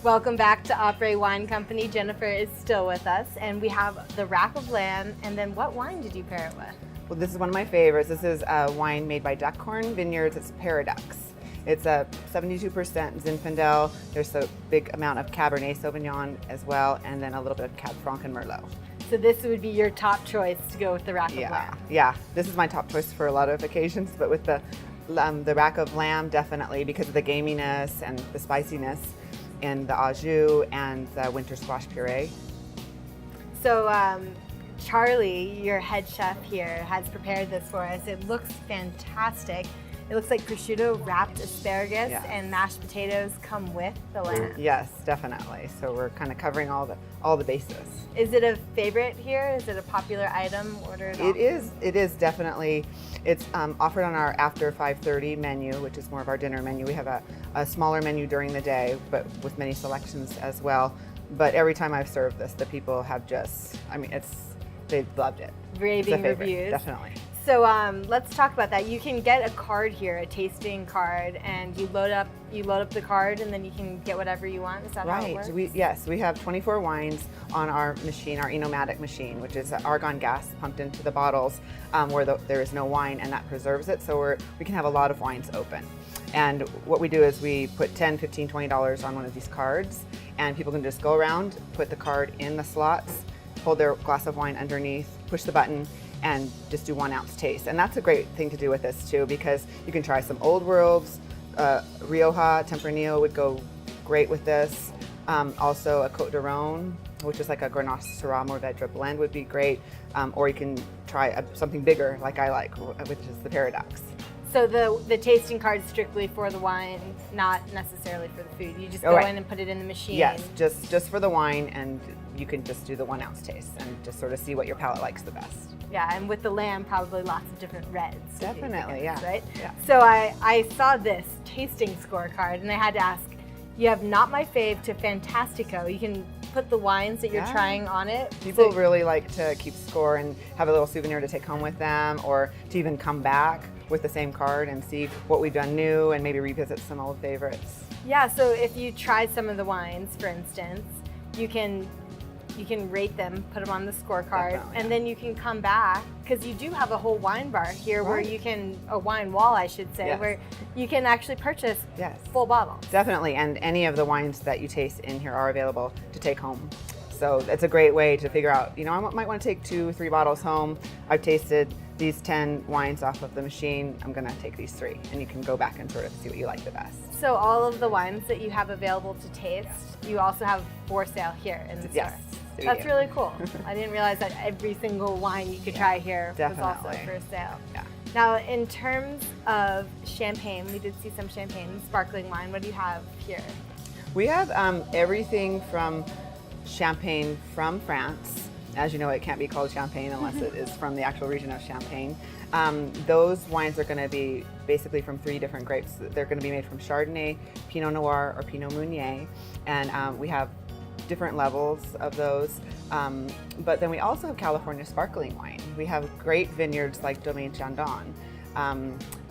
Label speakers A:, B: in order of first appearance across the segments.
A: Welcome back to Apres Wine Company. Jennifer is still with us, and we have the rack of lamb. And then what wine did you pair it with?
B: Well, this is one of my favorites. This is a wine made by Duckhorn Vineyards. It's Paradox. It's a 72% Zinfandel. There's a big amount of Cabernet Sauvignon as well, and then a little bit of Cab Franc and Merlot.
A: So this would be your top choice to go with the rack of lamb.
B: Yeah. This is my top choice for a lot of occasions, but with the rack of lamb, definitely because of the gaminess and the spiciness, and the au jus and the winter squash puree.
A: So Charlie, your head chef here, has prepared this for us. It looks fantastic. It looks like prosciutto wrapped asparagus and mashed potatoes come with the lamb.
B: Yes, definitely. So we're kind of covering all the bases.
A: Is it a favorite here? Is it a popular item ordered?
B: It is definitely. It's offered on our after 5:30 menu, which is more of our dinner menu. We have a smaller menu during the day, but with many selections as well. But every time I've served this, the people have they've loved it.
A: Raving reviews.
B: Definitely.
A: So let's talk about that. You can get a card here, a tasting card, and you load up the card, and then you can get whatever you want. Is that how it works?
B: Yes, we have 24 wines on our machine, our Enomatic machine, which is argon gas pumped into the bottles where there is no wine, and that preserves it. So we can have a lot of wines open. And what we do is we put $10, $15, $20 on one of these cards, and people can just go around, put the card in the slots, hold their glass of wine underneath, push the button, and just do 1 ounce taste. And that's a great thing to do with this too, because you can try some Old Worlds, Rioja, Tempranillo would go great with this. Also a Côte d'Aron, which is like a Grenache Syrah Mourvedre blend would be great. Or you can try something bigger like I like, which is the Paradox.
A: So the tasting card is strictly for the wine, not necessarily for the food. You just go in and put it in the machine.
B: Yes, just for the wine, and you can just do the 1 ounce taste and just sort of see what your palate likes the best.
A: Yeah, and with the lamb, probably lots of different reds.
B: Definitely, yeah.
A: Right?
B: Yeah.
A: So I saw this tasting scorecard, and I had to ask, you have Not My Fave to Fantastico. You can put the wines that you're trying on it.
B: People really like to keep score and have a little souvenir to take home with them, or to even come back with the same card and see what we've done new and maybe revisit some old favorites.
A: Yeah, so if you tried some of the wines, for instance, you can rate them, put them on the scorecard, and then you can come back, because you do have a whole wine bar here where you can, a wine wall I should say, where you can actually purchase full bottles.
B: Definitely, and any of the wines that you taste in here are available to take home. So it's a great way to figure out, I might want to take 2, 3 bottles home. I've tasted these 10 wines off of the machine. I'm going to take these 3, and you can go back and sort of see what you like the best.
A: So all of the wines that you have available to taste, you also have for sale here in the store. That's really cool. I didn't realize that every single wine you could try here was also for sale.
B: Yeah.
A: Now, in terms of champagne, we did see some champagne, sparkling wine. What do you have here?
B: We have everything from champagne from France. As you know, it can't be called champagne unless it is from the actual region of Champagne. Those wines are going to be basically from 3 different grapes. They're going to be made from Chardonnay, Pinot Noir, or Pinot Meunier, and we have different levels of those. But then we also have California sparkling wine. We have great vineyards like Domaine Chandon,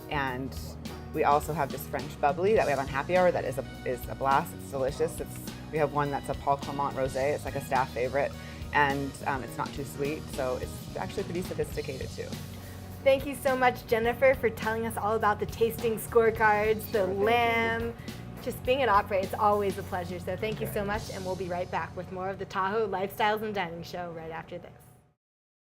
B: and we also have this French bubbly that we have on Happy Hour that is a blast. It's delicious. We have one that's a Paul Clement Rosé. It's like a staff favorite, and it's not too sweet, so it's actually pretty sophisticated too.
A: Thank you so much, Jennifer, for telling us all about the tasting scorecards, the lamb. Just being at Apres, it's always a pleasure. So thank you so much, and we'll be right back with more of the Tahoe Lifestyles and Dining Show right after this.